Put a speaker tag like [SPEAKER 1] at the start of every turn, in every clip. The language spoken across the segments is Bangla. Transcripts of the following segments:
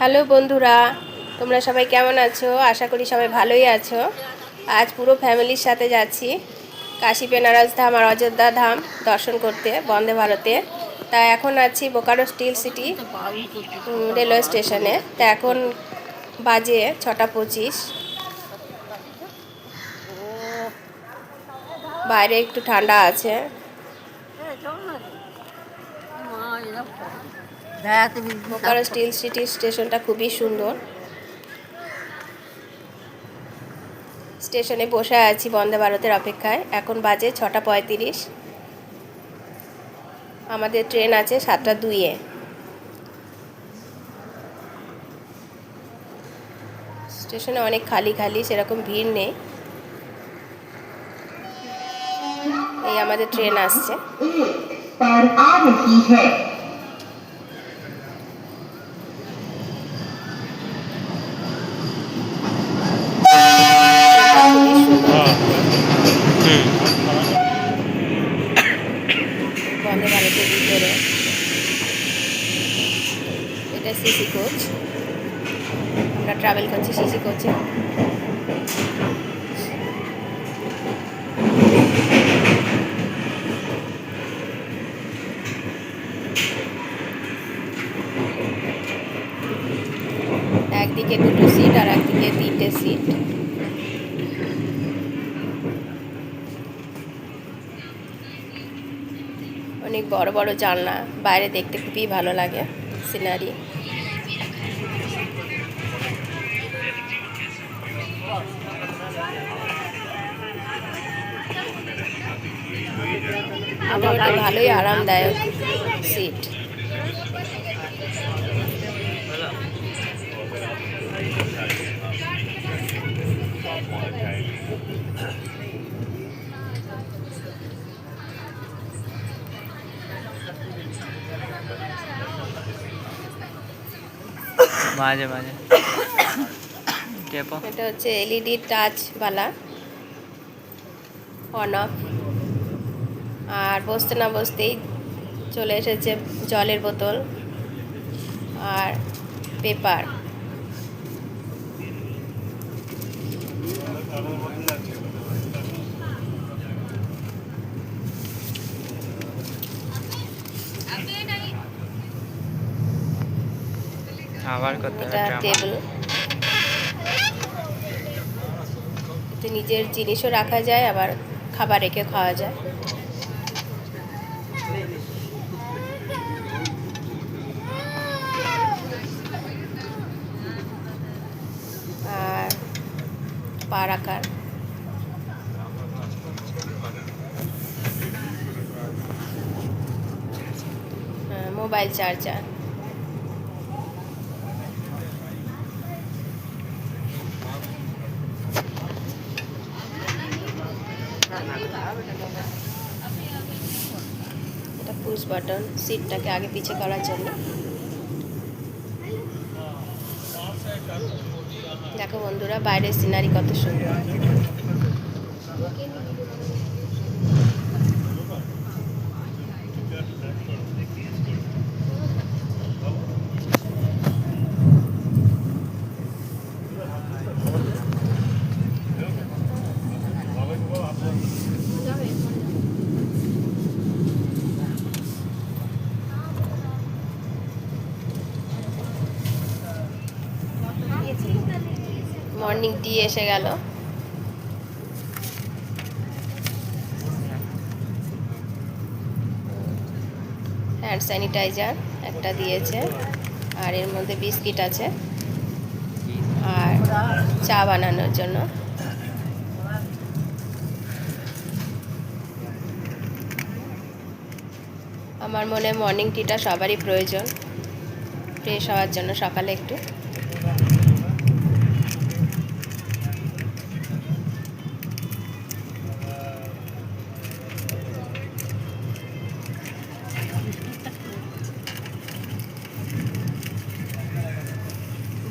[SPEAKER 1] হ্যালো বন্ধুরা, তোমরা সবাই কেমন আছো? আশা করি সবাই ভালোই আছো। আজ পুরো ফ্যামিলির সাথে যাচ্ছি কাশী বেনারস ধাম আর অযোধ্যা ধাম দর্শন করতে বন্দে ভারতে। তা এখন আছি বোকারো স্টিল সিটি রেলওয়ে স্টেশনে। তা এখন বাজে 6:25। বাইরে একটু ঠান্ডা আছে। বোকারো স্টিল সিটি স্টেশনটা খুবই সুন্দর। স্টেশনে বসে আছি বন্দে ভারতের অপেক্ষায়। এখন বাজে 6:35। আমাদের ট্রেন আছে 7:02-এ। স্টেশনে অনেক খালি খালি, সেরকম ভিড় নেই। এই আমাদের ট্রেন আসছে। খুবই সুন্দর দেখতে। বন্দে ভারতের ভিতরে এটা সিসি কোচ। আমরা ট্রাভেল করছি সিসি কোচে। একদিকে 2টো সিট আর একদিকে 3টে সিট। অনেক বড় বড় জানলা, বাইরে দেখতে খুবই ভালো লাগে সিনারি। মোটামুটি ভালোই আরামদায়ক সিট।
[SPEAKER 2] মাঝে মাঝে
[SPEAKER 1] এটা হচ্ছে LED touch Bala on of. আর বসতে না বসতেই চলে এসেছে জলের বোতল আর পেপার।
[SPEAKER 2] আবার কত
[SPEAKER 1] এটা টেবিল, এতে নিজের জিনিসও রাখা যায়, আবার খাবার রেখে খাওয়া যায়। আর পা রাখার মোবাইল চার্জার। এটা পুশ বাটন, সিটটাকে আগে পিছে করার জন্য। দেখো বন্ধুরা, বাইরের সিনারি কত সুন্দর। মর্নিং টি এসে গেল। হ্যান্ড স্যানিটাইজার একটা দিয়েছে, আর এর মধ্যে বিস্কিট আছে আর চা বানানোর জন্য। আমার মনে হয় মর্নিং টিটা সবারই প্রয়োজন, ফ্রেশ হওয়ার জন্য সকালে একটু।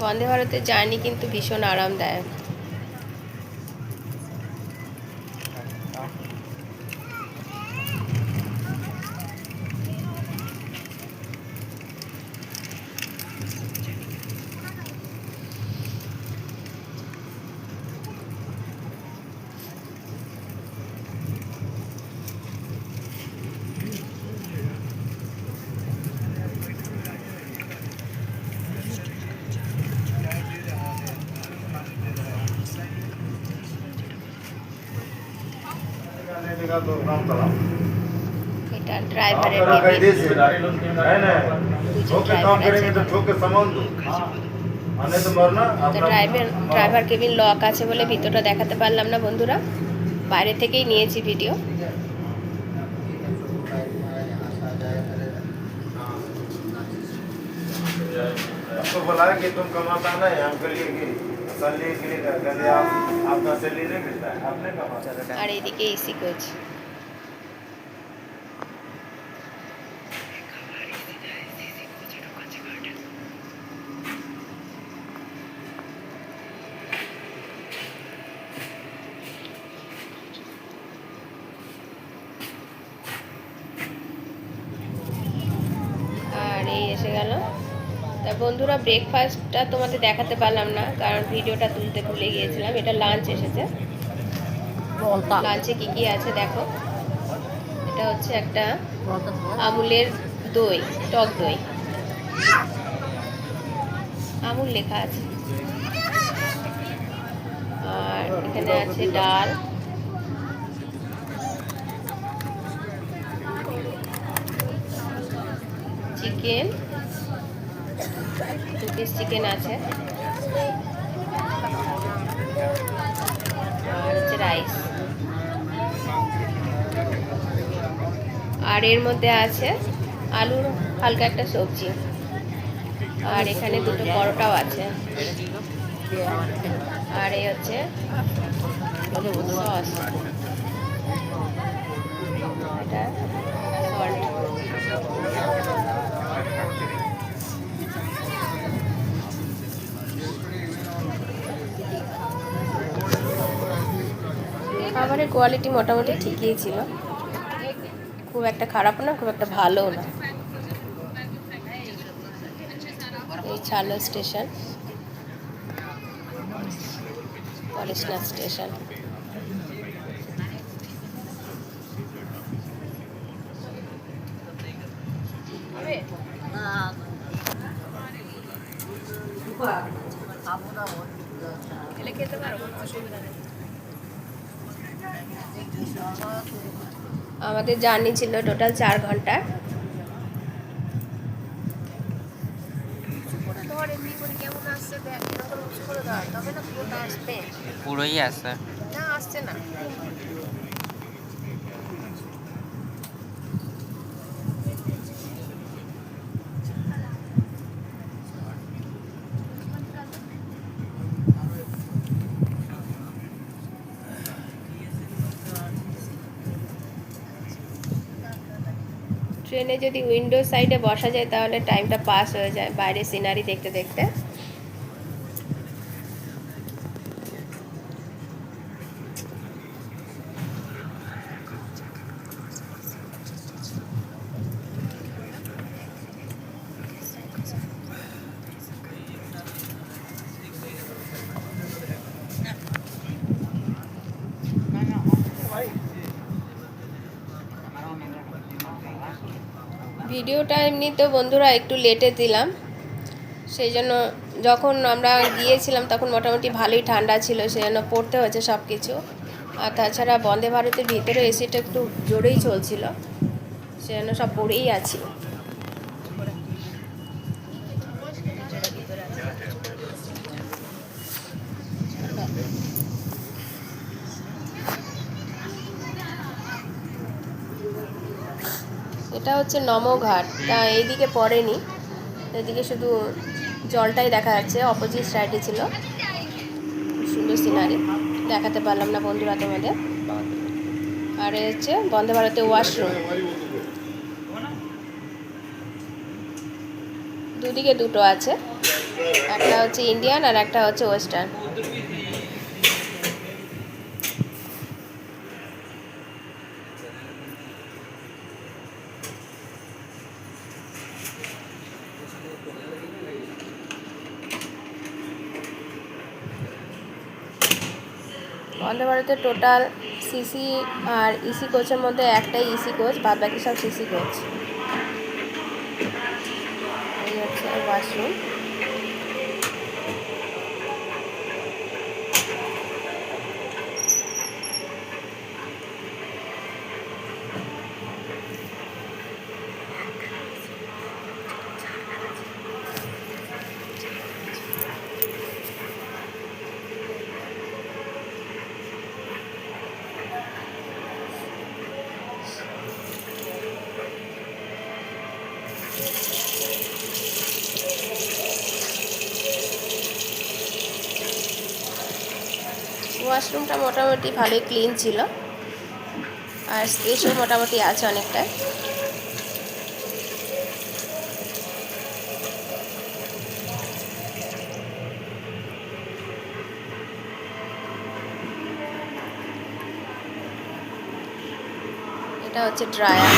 [SPEAKER 1] বন্দে ভারতের জার্নি কিন্তু ভীষণ আরামদায়ক। এটা ড্রাইভারের কেবিন। দুজন ড্রাইভার আছে এখানে। তো ড্রাইভার কেবিন লক আছে বলে ভিতরটা দেখাতে পারলাম না বন্ধুরা, বাইরে থেকেই নিয়েছি ভিডিও।
[SPEAKER 3] आपको बोला कि तुम कमाता नहीं हमके लिए कि सैलरी के लिए कहते आप आपका सैलरी नहीं मिलता है आपने कमाता है
[SPEAKER 1] আর এইদিকে এসি কোচ। আর এই এসে গেল। তা বন্ধুরা ব্রেকফাস্টটা তোমাদের দেখাতে পারলাম না, কারণ ভিডিওটা তুলতে ভুলে গিয়েছিলাম। এটা লাঞ্চ এসেছে। লাঞ্চে কি কি আছে দেখো। এটা হচ্ছে একটা আমুলের দই, টক দই, আমুল লেখা আছে। আর এখানে আছে ডাল, চিকেন, 2 পিস চিকেন আছে, আর হচ্ছে রাইস। আর এর মধ্যে আছে আলুর হালকা একটা সবজি। আর এখানে দুটো পরোটাও আছে। আর এই হচ্ছে সস, এটা সল্ট। খাবারের কোয়ালিটি মোটামুটি ঠিকই ছিল, খুব একটা খারাপ না, খুব একটা ভালো না। এই ছালো স্টেশন, পরেশনা স্টেশন। খেতে পারো, কোনো অসুবিধা নেই। আমাদের জার্নি ছিল টোটাল 4 ঘন্টা।
[SPEAKER 2] পুরোই আছে।
[SPEAKER 1] না আসছে না। ট্রেনে যদি উইন্ডো সাইডে বসা যায় তাহলে টাইমটা পাস হয়ে যায় বাইরে সিনারি দেখতে দেখতে। ভিডিওটা এমনি তো বন্ধুরা একটু লেটে দিলাম, সেই জন্য যখন আমরা গিয়েছিলাম তখন মোটামুটি ভালোই ঠান্ডা ছিল, সেই জন্য পড়তে হয়েছে সব কিছু। আর তাছাড়া বন্দে ভারতের ভিতরে এসিটা একটু জোরেই চলছিল, সেই জন্য সব পড়েই আছি। এটা হচ্ছে নমঘাট, তা এইদিকে পড়েনি, এদিকে শুধু জলটাই দেখা যাচ্ছে। অপোজিট সাইডে ছিল, সুন্দর সিনারি, দেখাতে পারলাম না বন্ধুরা তোমাদের। আর এই হচ্ছে বন্দে ভারতের ওয়াশরুম, দুদিকে দুটো আছে, একটা হচ্ছে ইন্ডিয়ান আর একটা হচ্ছে ওয়েস্টার্ন। বন্দে ভারতের টোটাল সিসি আর ইসি কোচের মধ্যে একটাই ইসি কোচ, বাদ বাকি সব সিসি কোচ। এই হচ্ছে ওয়াশরুম। ওয়াশরুমটা মোটামুটি ভালোই ক্লিন ছিল, আর স্পেসও মোটামুটি আছে অনেকটা। এটা হচ্ছে ড্রায়ার।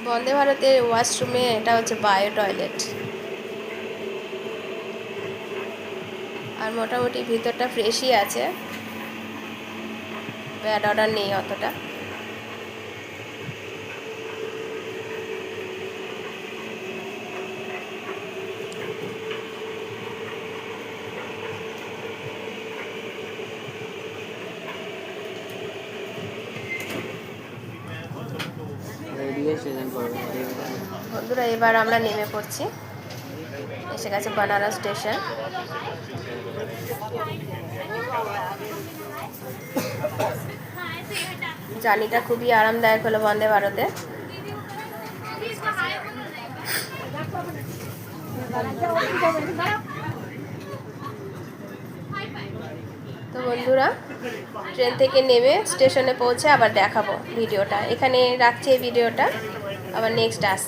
[SPEAKER 1] বন্দে ভারতের ওয়াশরুমে এটা হচ্ছে বায়ো টয়লেট, আর মোটামুটি ভিতরটা ফ্রেশই আছে, ব্যাড অর্ডার নেই অতটা। বন্ধুরা এবার আমরা নেমে পড়ছি, এসে গেছে বানারস স্টেশন। জার্নিটা খুবই আরামদায়ক হলো বন্দে ভারতে। তো বন্ধুরা ট্রেন থেকে নেমে স্টেশনে পৌঁছে আবার দেখাবো ভিডিওটা, এখানে রাখছি এই ভিডিওটা, আবার নেক্সট আসছে।